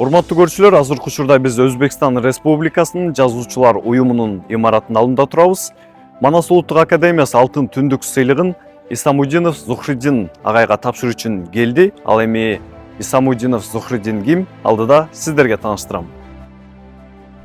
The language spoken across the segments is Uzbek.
Урматтуу көрүүчүлөр, азыркы учурда биз Өзбекстан Республикасынын жазуучулар уюмунун имаратынын алдында турабыз. Манас Улуттук Академиясы алтын түндүк сыйлыгын Исамудинов Зухриддин агайга тапшыруу үчүн келди. Ал эми Исамудинов Зухриддин ким? Алдыда сиздерге тааныштырам.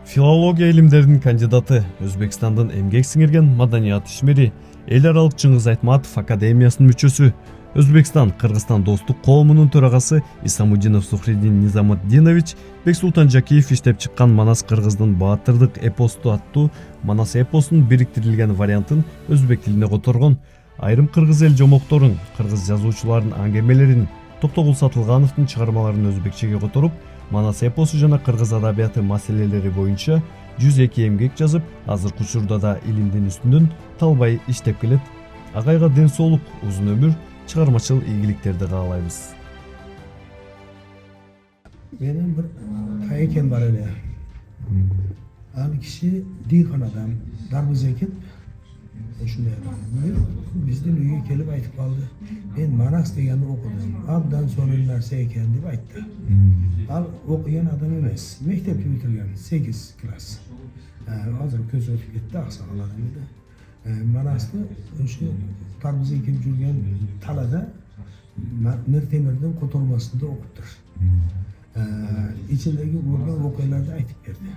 Филология илимдеринин кандидаты, Өзбекстандын эмгек сиңирген маданият ишмери, эл аралык Чыңгыз Айтматов академиясынын мүчөсү, Өзбекстан Кыргызстан достук коомунун төрагасы Исамудинов Зухриддин Низамутдинович Бексултан Жакиев иштеп чыккан Манас кыргыздын баатырдык эпосту аттуу Манас эпосунун бириктирилген вариантын өзбек тилине которгон. Айрым кыргыз эл жомокторун, кыргыз жазуучуларынын аңгемелерин, Токтогул Сатылгановдун чыгармаларын өзбекчеге которуп, Манас эпосу жана кыргыз адабияты маселелери боюнча 102 эмгек жазып, азыркы учурда да илимдин үстүнөн талбай иштеп келет. Агайга ден соолук, узун өмүр, чыгармачыл ийгиликтерди каалайбыз. Benim bir tayken var öyle. Al kişi diykan adam, darbe zekip, şunu yapalım. Bizden üye gelip aytıp kaldı. Ben Manas degeni okudum. Abdan sonra narsa eken deyip ayttı. Al okuyan adam emez. Mektepli bitirgen 8 klas. Hazır köz ötüp gitti aksakalarıydı. Manas'ta şu darbe zekip жүрген talada Mirtemir'den kotormasında okuttur. İçindeki bo'lgan voqealarni aytib berdi.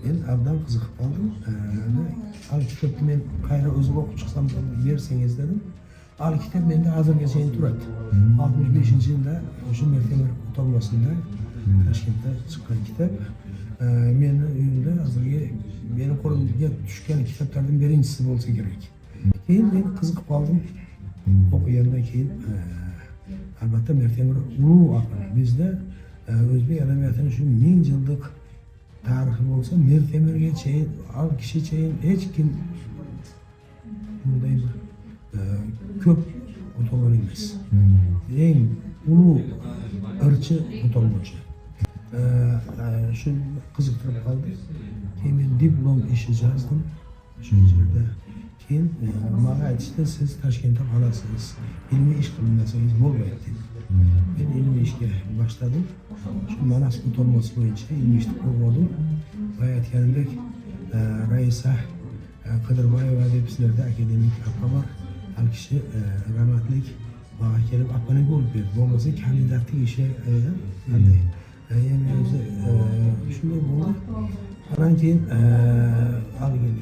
Men abdan qiziqib qoldim. Al kitobni men qayra o'zim o'qib chiqsam bersangiz dedim. Al kitob menda hozirgacha turadi. 65-yilda o'sha Mirtemir ko'tarmasida Toshkentda chiqqan kitob. Meni uyimda hozirgi meni qo'limga tushgan kitoblardan birinchisi bo'lsa kerak. Keyin men qiziqib qoldim. O'qigandan keyin albatta Mirtemir ulug' aql. Bizda Özbek edebiyatının şu 1000 yıllık tarihi olsa Mirtemir'e çeyin, al kişi çeyin, hiç kim buradayım köp otoban emez. En ulu ırçı otobançı. Şu kızıktırıp kaldı. Keyin diplom işi yazdım. Şu yerde. Keyin bana aytıştı, siz Toshkentda qolasınız. İlmi iş qilmasangiz bo'lmaydi. Ben ilmi ishga başladım. Şu Manas ko'tarmasi bo'yicha ilmi ishni o'qidim. Va aytganimdek, Raisa Qidirbayeva deb sizlarda akademik apa bor. Hal kishi rahmatlik bana kelib apani bo'lib berdi. Bo'lmasa kandidatlik ishi qanday? Yani o'zi shunday bo'ldi. Ondan keyin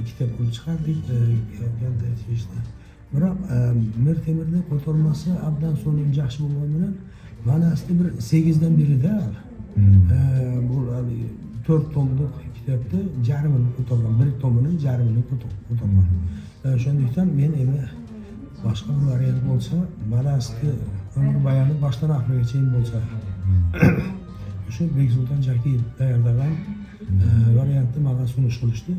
kitob olib chiqardik. Keldi işte. Biroq Mirtemirni ko'tarmasi abdan so'ng yaxshi bo'lgani bilan Manasda bir 8dan birida bu 4 tomlik kitobda jarmini ko'targan, bir tomini jarmini ko'targan. Shundaydan men endi boshqa bir variant bo'lsa, Manasda umr bayoni boshdan oxirigacha bo'lsa, shu Beksulton Jakiyev tayyorlagan variantni menga sunish qilishdi.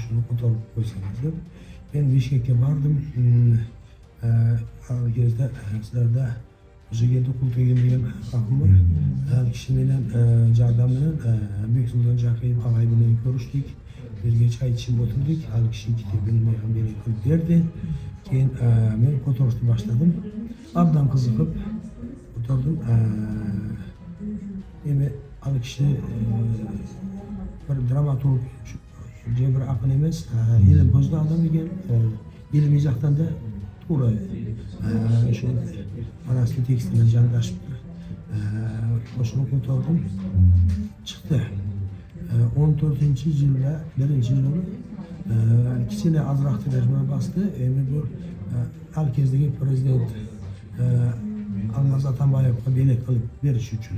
Shuni ko'tarib qo'ysangiz deb. Ben Bishkekka bordim. Gezda sizlarda o'sha yerda pul teginmagan aqlim bor. Kishi bilan jardam bilan Beksulton Jakiyev ag'ay bilan ko'rishdik. Birga choy ichib o'tirdik. Hal kishi kitobini ham berib berdi. Keyin men ko'tarishni boshladim. Abdan qiziqib o'tirdim. Endi hal kishi bir dramaturg bir aql emas, ilm ko'zda odam ekan, ilmiy jihatdan da to'g'ri. Shu Manasli tekst bilan janglashibdi. O'shani ko'tardim. Chiqdi. 14-yilda, birinchi yili kichkina azroq tirajma bosdi. Endi bu hal kezdagi prezident Almaz Atambayevga belak qilib berish uchun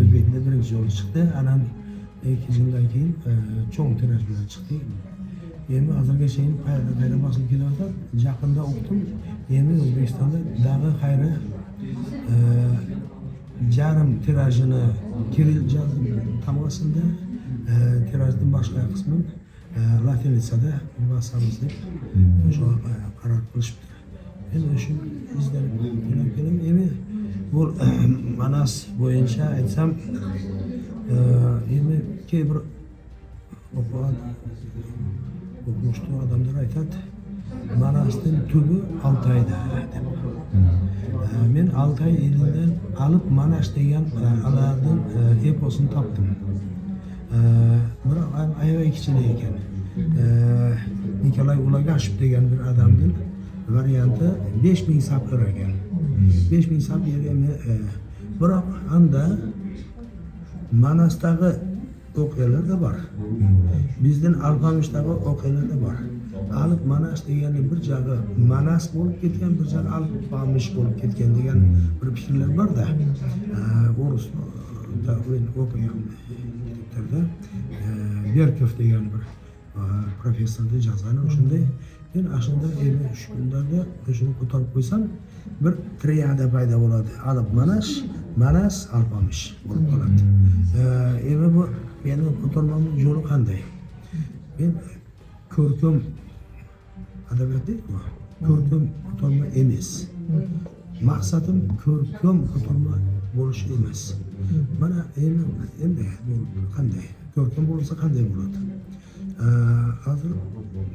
O'zbekda birinchi yo'l chiqdi. Ana 2 yildan keyin cho'ng tiraj bilan chiqdi. Endi hozirgacha qayerda bosilib kelyapti. Yaqinda o'qidim. Endi O'zbekistonda dag'i xayri jarm tirajini Kirill tamg'asida tirajning boshqa qismini latinitsada bosamiz deb o'sha qaror qilishibdi. Endi shu izlanib kelim. Endi bu Manas bo'yicha aytsam, endi bir o'qimoqchi odamlar aytadi, Manas'ın tübü Altay'da deb. Men Altay elinden alıp Manas degan alardan eposunu topdim. Biroq ayvay kichik ekan. Nikolay Ulagashev degan bir adamning varianti 5000 sapir ekan. 5000 sapir biroq anda Manasdagi o'qiyalar da bor. Bizning Alpamishdagi o'qiyalar da bor. Alp Manas degani bir jag'i Manas bo'lib ketgan, bir jag'i Alpamish bo'lib ketgan degan bir fikrlar bor-da. O'risda o'qigan kitoblarda Berkov degan bir professorda yozgan o'shunday. Men ashunda endi shu kunlarda o'shuni ko'tarib qo'ysam, bir triada paydo bo'ladi. Alp Manas, Manas Alpamish bo'lib qoladi. Endi bu meni ko'tarmamning yo'li qanday? Men ko'rkam adabiyot deydi-ku, ko'rkam ko'tarma emas. Maqsadim ko'rkam ko'tarma bo'lish emas. Mana endi qanday? Ko'rkam bo'lsa qanday bo'ladi? Hozir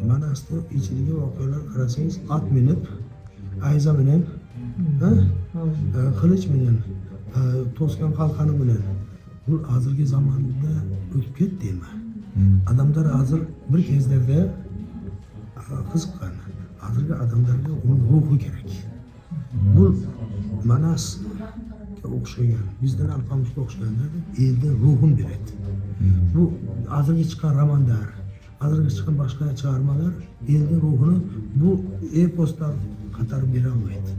Manasda ichidagi voqealar qarasangiz, ot minib, ayza bilan, qilich bilan, to'sgan qalqani bilan bu hozirgi zamonda o'tib ketdimi? Odamlar hozir bir kezlarda qiziqqan. Hozirgi odamlarga uning ruhi kerak. Bu Manasga o'xshagan, bizdan Alpamishga o'xshaganlar elda ruhini beradi. Bu hozirgi chiqqan romanlar, hozirgi chiqqan boshqa chiqarmalar elda ruhini bu eposlar qatarib bera olmaydi.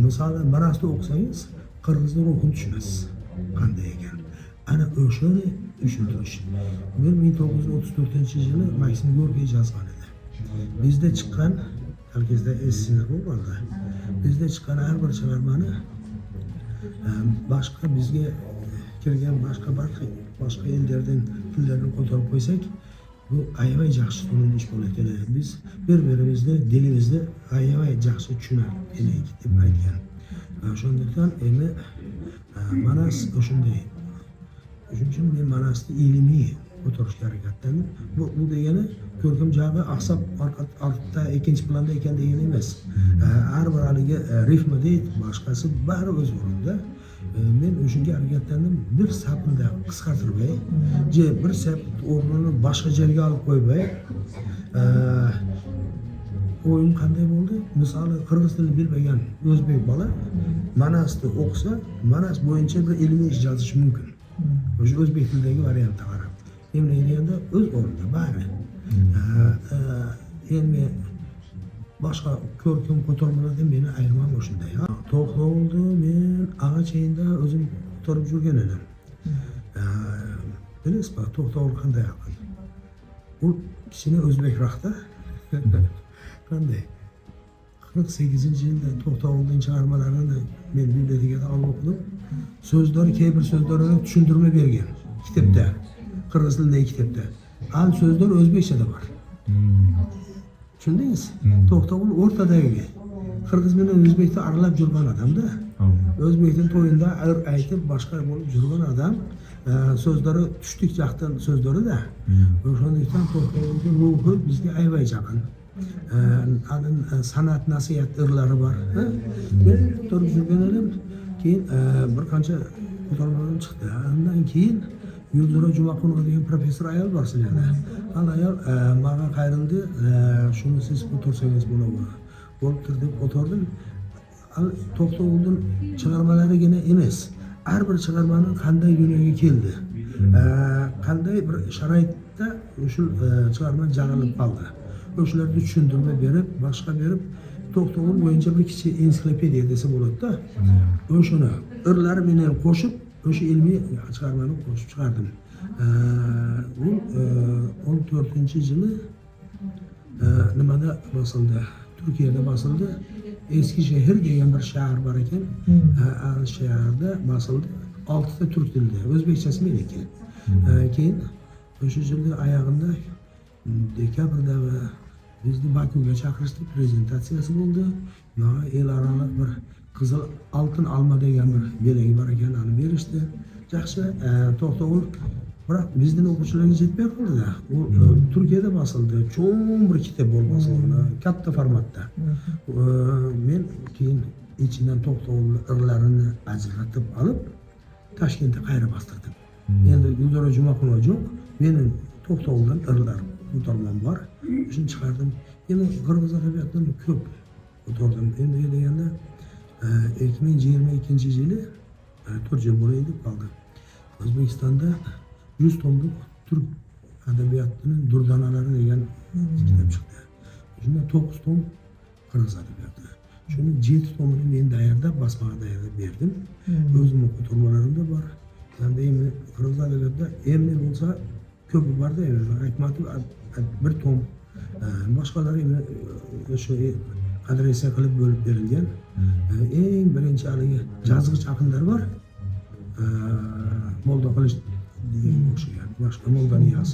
Misol Manasda o'qisangiz, qirg'izning ruhini tushunasiz. Qanday ekan? Ana o'shani tushuntirish. 1934-yili Maksim Gorkiy yozgan edi. Bizda chiqqan, herkesda esingizda bo'ldi. Bizda chiqqan har bir chiqarmani boshqa bizga kelgan boshqa ellardan tillarni ko'tarib qo'ysak, bu ayvay yaxshi tushunish bo'ladi. Biz bir-birimizda dilimizda ayvay yaxshi tushunar edik deb aytgan. Shundan endi Manas o'shunday. Shuning uchun men Manasni ilmiy ko'tarishga harakatlandim. Bu degani ko'rkam jag'i aqsab orqada ikkinchi planda ekan degani emas. Har bir haligi ritmi deydi, boshqasi bari o'z o'rnida. Men o'shunga harakatlandim. Bir sapni qisqartirmay, bir sap o'rnini boshqa joyga olib qo'ymay, o'yin qanday bo'ldi? Misol qirg'iz tilini bilmagan o'zbek bola Manasni o'qisa, Manas bo'yicha bir ilmiy ish yozish mumkin. O'sha o'zbek tilidagi variantga qarab. Emlaganda o'z o'rnida bari. Endi boshqa ko'rkam ko'tarmalardan meni ayirmam o'shunday. To'xtovdi, men Ag'achayinda o'zim ko'tarib yurgan edim. Bilasizmi, To'xtovdi qanday aql? U kichkina o'zbekroqda. Qanday? 48-yilda To'xtovdining chiqarmalarini men bibliotekada olib o'qidim. So'zlari, bir so'zlarini tushuntirma bergan kitobda. Qirg'iz tilidagi kitobda. Al so'zlar o'zbekchada bor. Tushundingiz? To'xtovul o'rtadagi. Qirg'iz bilan o'zbekni aralab yurgan odamda. O'zbekning to'yinda aytib boshqa bo'lib yurgan odam, so'zlari tushdik jaqdan so'zlari-da. O'shandan To'xtovulning ruhi bizga ayvay yaqin. San'at nasihat irlari bor. Men turib yurgan edim. Keyin bir qancha ko'tarmalar chiqdi. Undan keyin Yuldura Jumaqulova degan professor ayol bor sizlarda. Ayol menga qayrildi, shuni siz ko'tarsangiz bo'ladi. Bo'lib turdi, ko'tardim. To'xtovulning chiqarmalarigina emas, har bir chiqarmaning qanday dunyoga keldi, qanday bir sharoitda o'sha chiqarma jaralib qoldi. O'shalarni tushuntirma berib, boshqa berib, To'xtovul bo'yicha bir kichik ensiklopediya desa bo'ladi-da. O'shani irlari bilan qo'shib, o'sha ilmiy chiqarmani qo'shib chiqardim. U 14-yili nimada bosildi? Turkiyada bosildi. Eskishehir degan bir shahar bor ekan. Shaharda bosildi. 6 ta turk tilida, o'zbekchasi meniki. Keyin o'sha yilning oyog'ida dekabrda bizni Bakuga chaqirishdi, prezentatsiyasi bo'ldi. Menga el aralab bir qizil oltin olma degan bir belagi bor ekan, uni berishdi. Yaxshi, To'xtovul Biroq bizning o'quvchilarga yetmay qoldi-da. U Turkiyada bosildi. Cho'ng bir kitob bo'lib bosildi, katta formatda. Men keyin ichidan To'xtovni irlarini ajratib olib, Toshkentga qayra bostirdim. Endi Gulzora Jumaxonova yo'q, meni To'xtovdan irlar ko'tarmam bor. Shuni chiqardim. Endi qirg'iz adabiyotdan ko'p ko'tardim. Endi deganda 2022-yili 4 yil bo'lay deb qoldi. O'zbekistonda 100 tomlik turk adabiyotining durdonalari degan kitob chiqdi. Shunda 9 tom qirg'iz adabiyoti. Shuni 7 tomini men tayyorlab, basmaga tayyorlab berdim. O'zimning ko'tarmalarim da bor. Endi qirg'iz adabiyotida endi bo'lsa ko'pi bor-da, Aytmatov bir tom, boshqalari o'sha qadriysa qilib bo'lib berilgan. Eng birinchi haligi yozg'ich aqinlar bor. Molda qilish degan o'xshagan. Boshqa Molda Niyaz.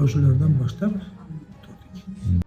O'shalardan boshlab o'tdik.